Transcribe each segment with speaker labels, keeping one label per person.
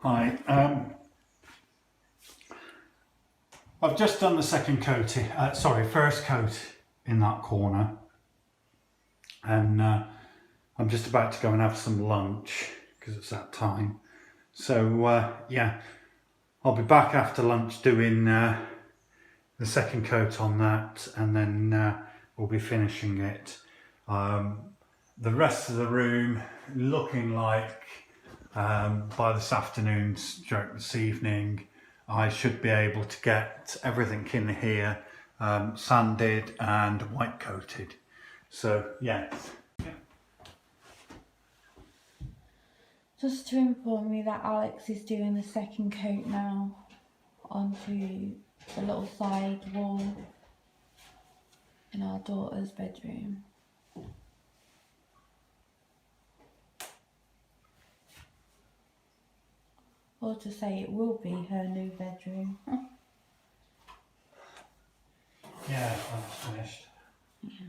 Speaker 1: Hi, I've just done the first coat in that corner, and I'm just about to go and have some lunch because it's that time. So yeah, I'll be back after lunch doing the second coat on that, and then we'll be finishing it. The rest of the room looking like by this afternoon, stroke this evening, I should be able to get everything in here sanded and white coated. So yeah.
Speaker 2: Just to inform you that Alex is doing the second coat now onto the little side wall in our daughter's bedroom. Or to say it will be her new bedroom.
Speaker 1: Yeah, that's finished.
Speaker 2: Yeah.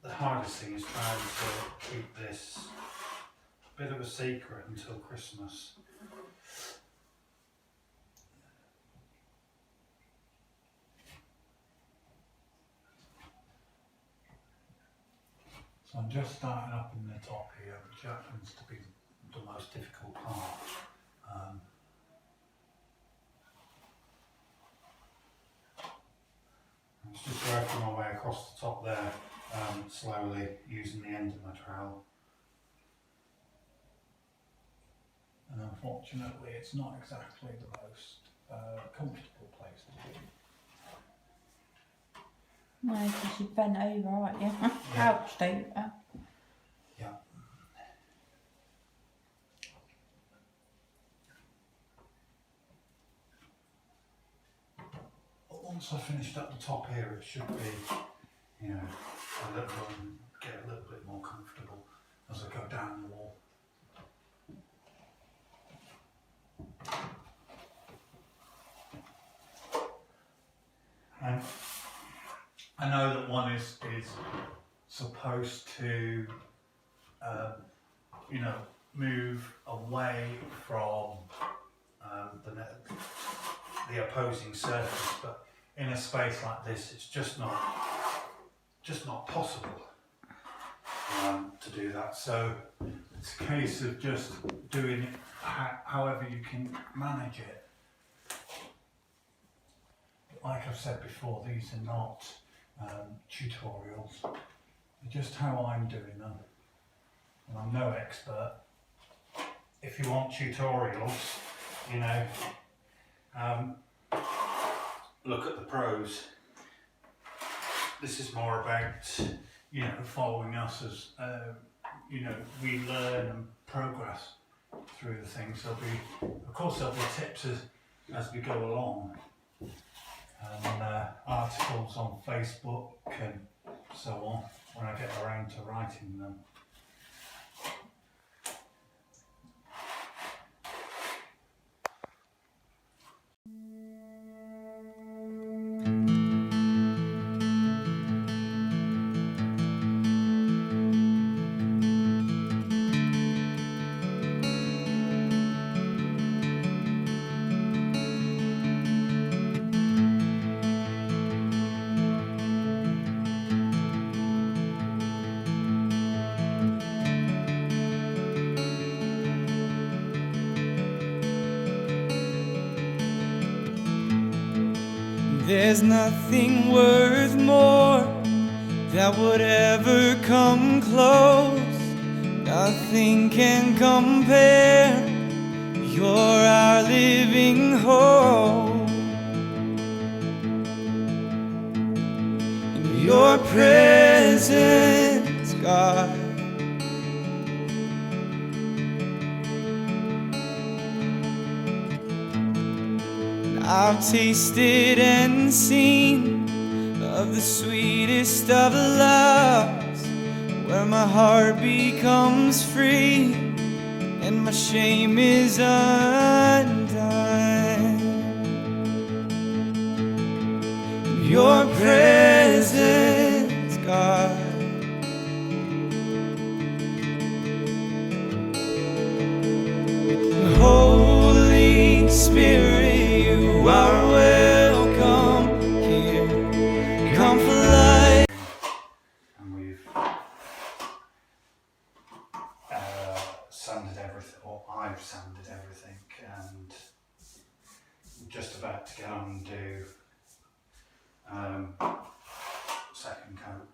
Speaker 1: The hardest thing is trying to keep this a bit of a secret until Christmas. So I'm just starting up in the top here, which happens to be the most difficult part. I'm just working my way across the top there, slowly, using the end of my trowel. And unfortunately, it's not exactly the most comfortable place to be.
Speaker 2: No, because you bent over, aren't you? Crouched over.
Speaker 1: Yeah. But once I've finished up the top here, it should be, you know, get a little bit more comfortable as I go down the wall. And I know that one is supposed to, you know, move away from the opposing surface, but in a space like this, it's just not possible to do that. So it's a case of just doing it however you can manage it. Like I've said before, these are not tutorials. They're just how I'm doing them. And I'm no expert. If you want tutorials, you know, look at the pros. This is more about, you know, following us as, you know, we learn and progress through the things. Of course, there'll be tips as we go along. And articles on Facebook and so on when I get around to writing them.
Speaker 3: There's nothing worth more that would ever come close. Nothing can compare. You're our living hope. In your presence, God, I've tasted and seen of the sweetest of loves, where my heart becomes free and my shame is undone. In your presence, God,
Speaker 1: sanded everything, or I've sanded everything, and I'm just about to go and do second coat.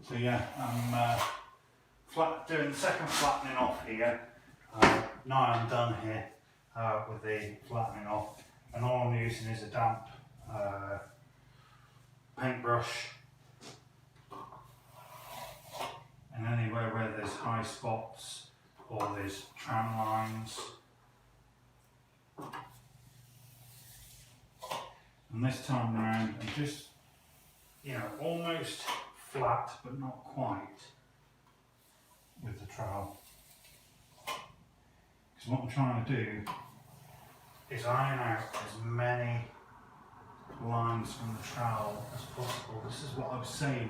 Speaker 1: So yeah, I'm doing the second flattening off here. Now I'm done here with the flattening off, and all I'm using is a damp paintbrush, and anywhere where there's high spots or there's tram lines. And this time around I'm just, almost flat but not quite with the trowel. Because what I'm trying to do is iron out as many lines from the trowel as possible. This is what I was saying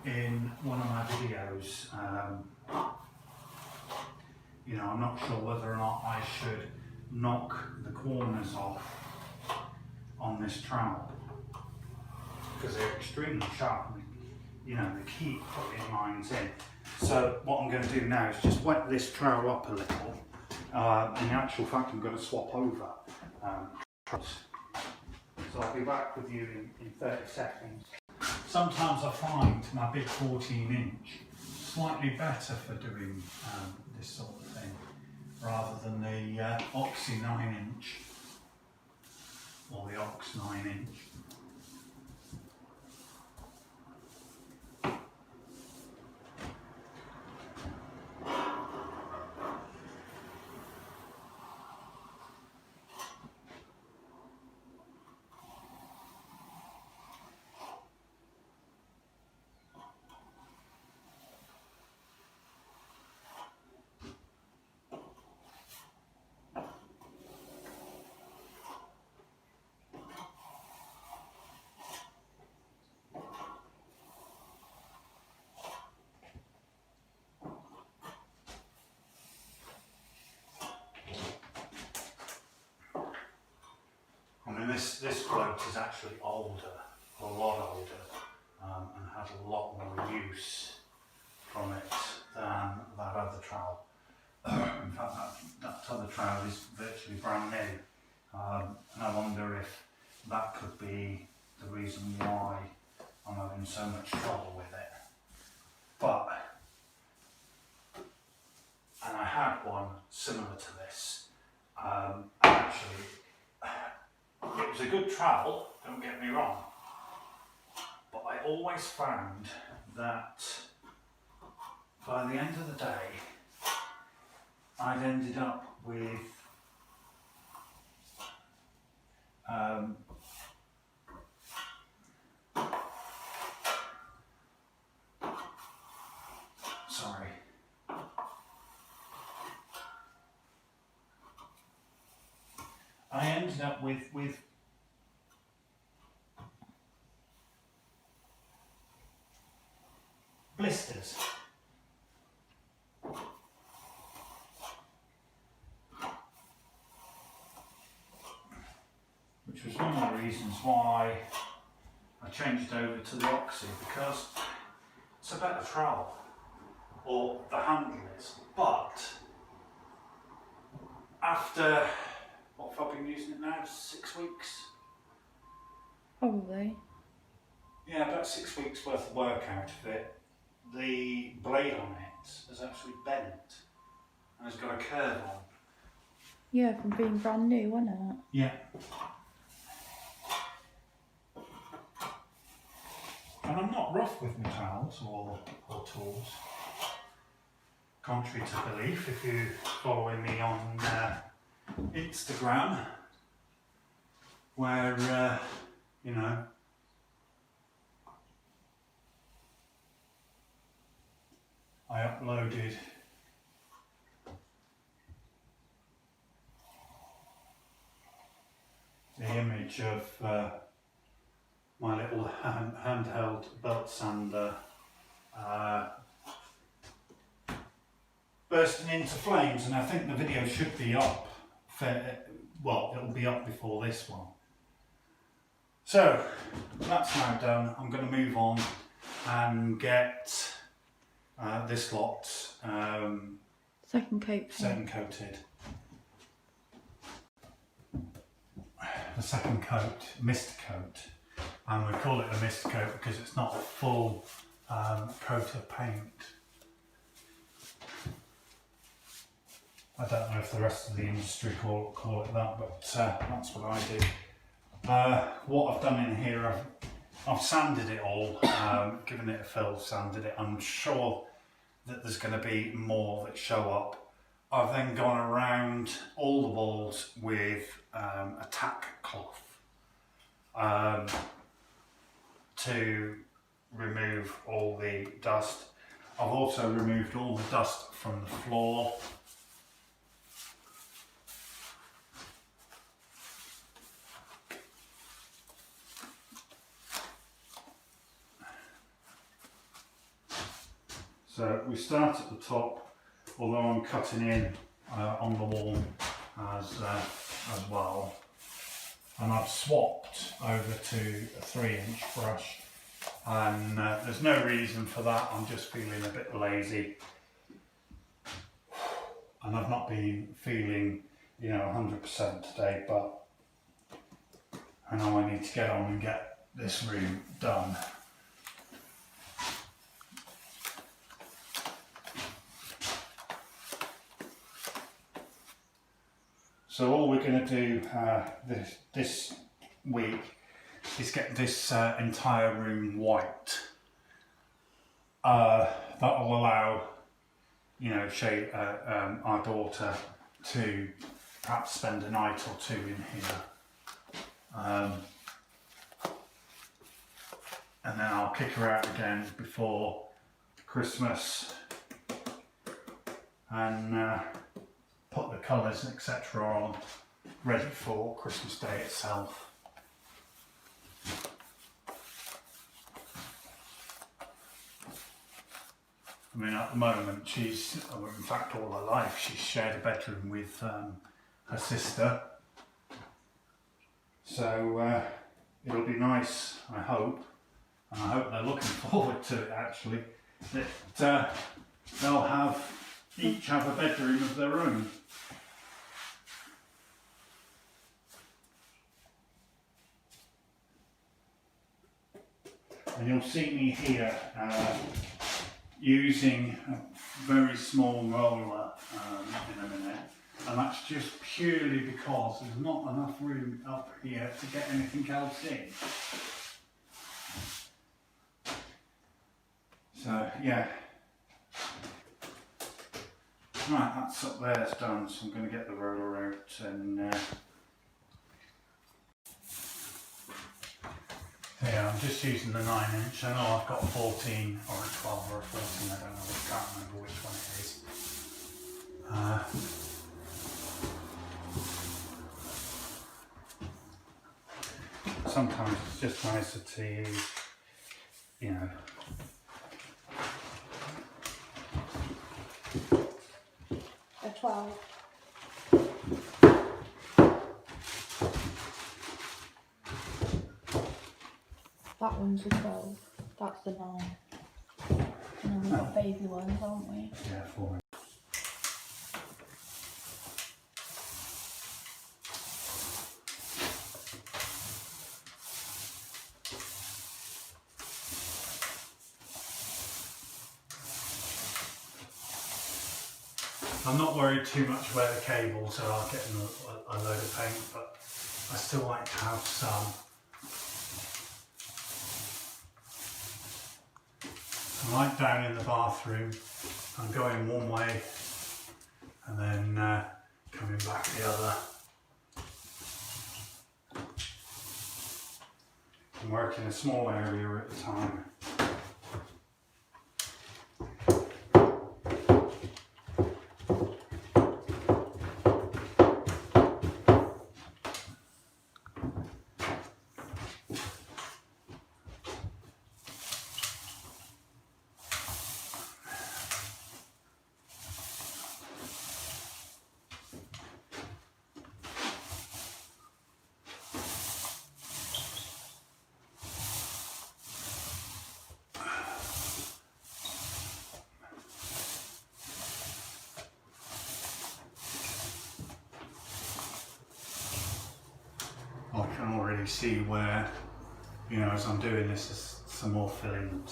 Speaker 1: in one of my videos. I'm not sure whether or not I should knock the corners off on this trowel, because they're extremely sharp. They keep putting lines in. So what I'm going to do now is just wet this trowel up a little. In actual fact, I'm going to swap over. So I'll be back with you in 30 seconds. Sometimes I find my big 14-inch slightly better for doing this sort of thing, rather than the Oxy 9-inch or the Ox 9-inch. This float is actually older, a lot older, and has a lot more use from it than that other trowel. In fact, that other trowel is virtually brand new, and I wonder if that could be the reason why I'm having so much trouble with it. But, and I had one similar to this, actually. It was a good trowel, don't get me wrong, but I always found that by the end of the day I'd ended up with I ended up with blisters. Which was one of the reasons why I changed over to the Oxy, because it's a better trowel, or the handle is, but after, what have I been using it now, 6 weeks?
Speaker 2: Probably.
Speaker 1: Yeah, about 6 weeks worth of work out of it. The blade on it is actually bent and has got a curve on.
Speaker 2: Yeah, from being brand new, wasn't it?
Speaker 1: Yeah. And I'm not rough with my trowels or tools. Contrary to belief, if you're following me on Instagram, where, you know, I uploaded the image of my little handheld belt sander bursting into flames, and I think the video should be up, well, it'll be up before this one. So that's now done. I'm going to move on and get this lot
Speaker 2: Second coat.
Speaker 1: second coated. The second coat, mist coat, and we call it a mist coat because it's not a full coat of paint. I don't know if the rest of the industry call it that, but that's what I do. What I've done in here, I've sanded it all, given it a fill, sanded it. I'm sure that there's going to be more that show up. I've then gone around all the walls with a tack cloth to remove all the dust. I've also removed all the dust from the floor. So we start at the top, although I'm cutting in on the wall as well, and I've swapped over to a 3-inch brush, and there's no reason for that. I'm just feeling a bit lazy, and I've not been feeling, you know, 100% today, but I know I need to get on and get this room done. So all we're going to do this week is get this entire room white. That will allow, you know, our daughter to perhaps spend a night or two in here. And then I'll kick her out again before Christmas and put the colours and etc. on, ready for Christmas Day itself. I mean, at the moment she's, in fact all her life, she's shared a bedroom with her sister. So it'll be nice, I hope, and I hope they're looking forward to it actually, that they'll each have a bedroom of their own. And you'll see me here using a very small roller in a minute, and that's just purely because there's not enough room up here to get anything else in. So yeah, right, that's up there, it's done, so I'm going to get the roller out and yeah, I'm just using the 9-inch. I know I've got a 14 or a 12 or a 14, I don't know, I can't remember which one it is. Sometimes it's just nicer to use, you know,
Speaker 2: A 12. That one's a 12. That's the 9. And then we've got baby ones, haven't we?
Speaker 1: yeah, 4. I'm not worried too much where the cables are getting a load of paint, but I still like to have some. I'm like down in the bathroom, I'm going one way and then coming back the other. I'm working a small area at a time. I can already see where, you know, as I'm doing this, there's some more filling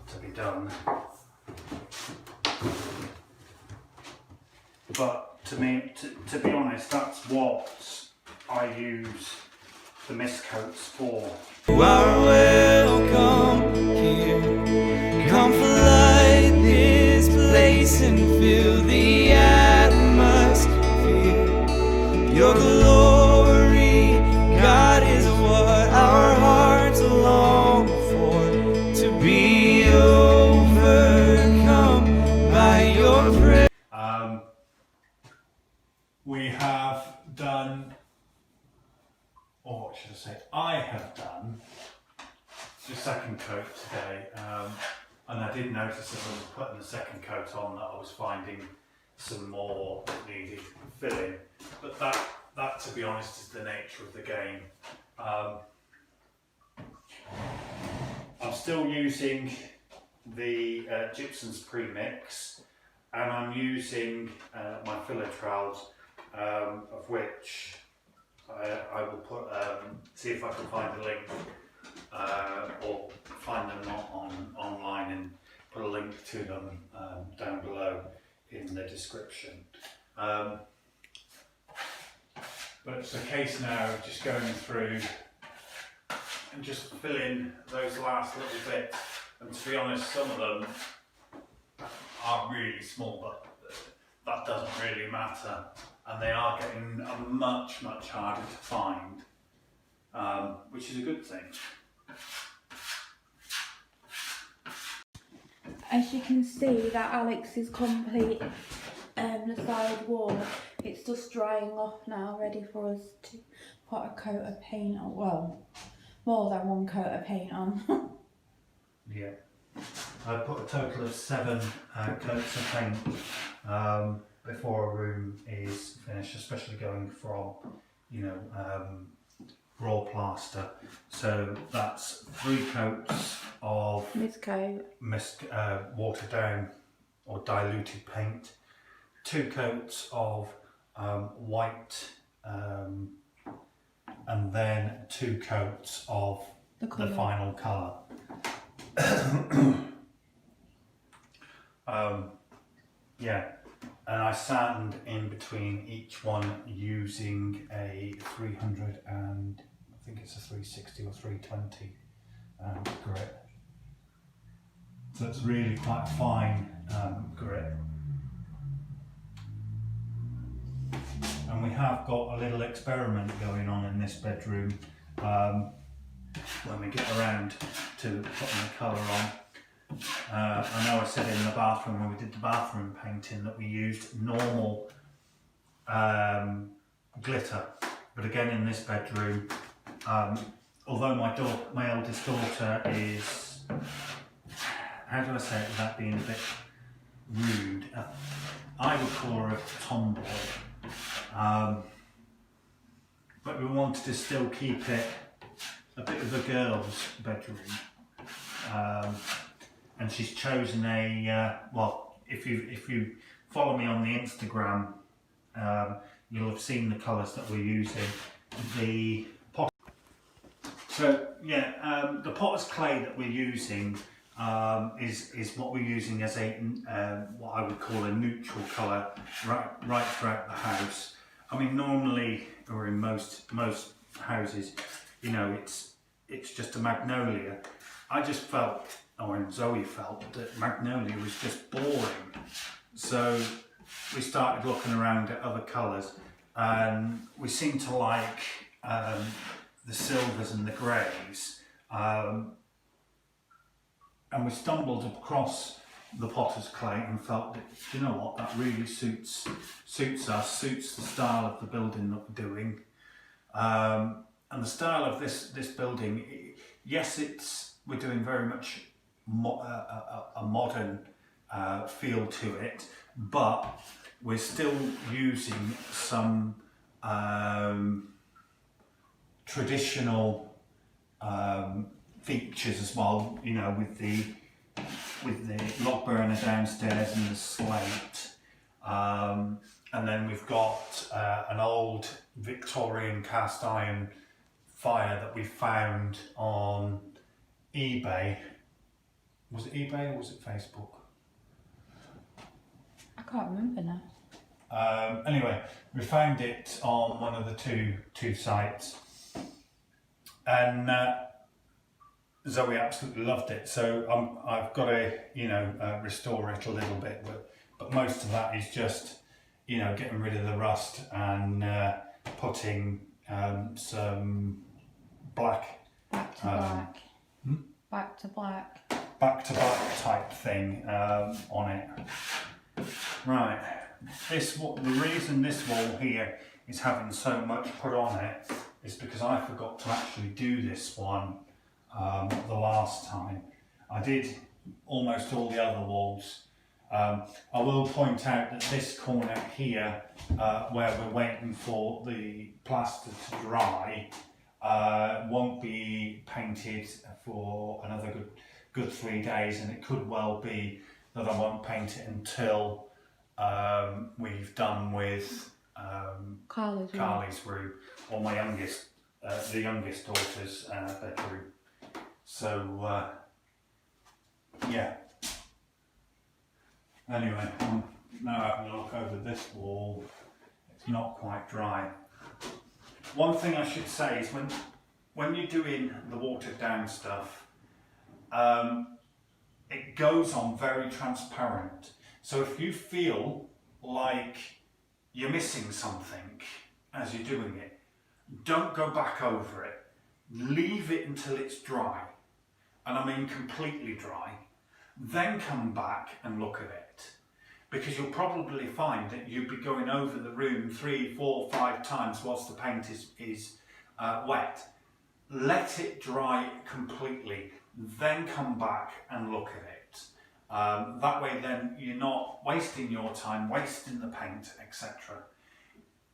Speaker 1: to be done. But to me, to be honest, that's what I use the mist coats for.
Speaker 3: You are welcome here. Come flood this place and feel the atmosphere. Your glory, God, is what our hearts long for. To be overcome by your praise.
Speaker 1: We have done, or what should I say, I have done the second coat today, and I did notice as I was putting the second coat on that I was finding some more that needed filling, but that to be honest is the nature of the game. I'm still using the Gypsum's premix, and I'm using my filler trowels, of which I will put, see if I can find a link, or find them online and put a link to them down below in the description. But it's a case now of just going through and just filling those last little bits. And to be honest, some of them are really small, but that doesn't really matter. And they are getting much harder to find, which is a good thing.
Speaker 2: As you can see, that Alex is complete, the side wall. It's just drying off now, ready for us to put a coat of paint on. Well, more than one coat of paint on.
Speaker 1: Yeah, I put a total of 7 coats of paint before a room is finished, especially going from, you know, raw plaster. So that's 3 coats of
Speaker 2: Mist coat,
Speaker 1: watered down or diluted paint, 2 coats of white, and then 2 coats of the final colour. Yeah, and I sand in between each one using a 300 and I think it's a 360 or 320 grit. So it's really quite fine grit. And we have got a little experiment going on in this bedroom when we get around to putting the colour on. I know I said in the bathroom when we did the bathroom painting that we used normal glitter, but again in this bedroom, although my eldest daughter is, how do I say it without being a bit rude, I would call her a tomboy, but we wanted to still keep it a bit of a girl's bedroom. And she's chosen a, well, if you follow me on the Instagram, you'll have seen the colours that we're using. The pot. So yeah, the potter's clay that we're using is what we're using as a what I would call a neutral colour right throughout the house. I mean, normally, or in most houses, you know, it's just a magnolia. I just felt, or Zoe felt, that magnolia was just boring. So we started looking around at other colours, and we seem to like the silvers and the greys. And we stumbled across the potter's clay and felt that, you know what, that really suits us, suits the style of the building that we're doing. And the style of this building, yes, we're doing very much a modern feel to it, but we're still using some traditional features as well, you know, with the log burner downstairs and the slate, and then we've got an old Victorian cast iron fire that we found on eBay. Was it eBay or was it Facebook?
Speaker 2: I can't remember now.
Speaker 1: Anyway, we found it on one of the two sites, and Zoe absolutely loved it. So I've got to restore it a little bit, but most of that is just getting rid of the rust and putting some black,
Speaker 2: Back to black. Back to black
Speaker 1: type thing on it. Right, the reason this wall here is having so much put on it is because I forgot to actually do this one the last time. I did almost all the other walls. I will point out that this corner here, where we're waiting for the plaster to dry, won't be painted for another good 3 days, and it could well be that I won't paint it until we've done with Carly's room, or my the youngest daughter's bedroom. So yeah. Anyway, I'm now having a look over this wall. It's not quite dry. One thing I should say is when you're doing the watered down stuff, it goes on very transparent. So if you feel like you're missing something as you're doing it, don't go back over it. Leave it until it's dry, and I mean completely dry. Then come back and look at it, because you'll probably find that you'll be going over the room 3, 4, 5 times whilst the paint is wet. Let it dry completely, then come back and look at it. That way then you're not wasting your time, wasting the paint, etc.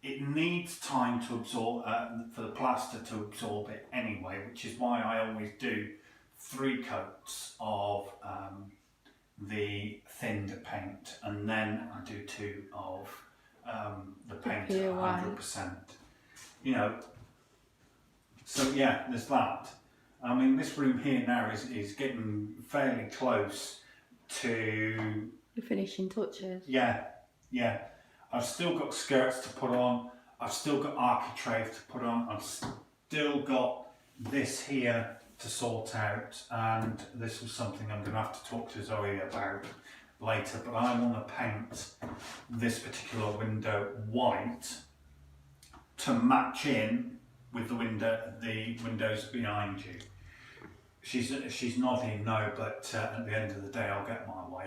Speaker 1: It needs time to absorb, for the plaster to absorb it anyway, which is why I always do 3 coats of the thinned paint, and then I do 2 of the paint at 100%. So yeah, there's that. I mean, this room here now is getting fairly close to
Speaker 2: the finishing touches.
Speaker 1: Yeah. I've still got skirts to put on. I've still got architrave to put on. I've still got this here to sort out, and this was something I'm going to have to talk to Zoe about later, but I want to paint this particular window white to match in with the windows behind you. She's nodding no, but at the end of the day I'll get my way.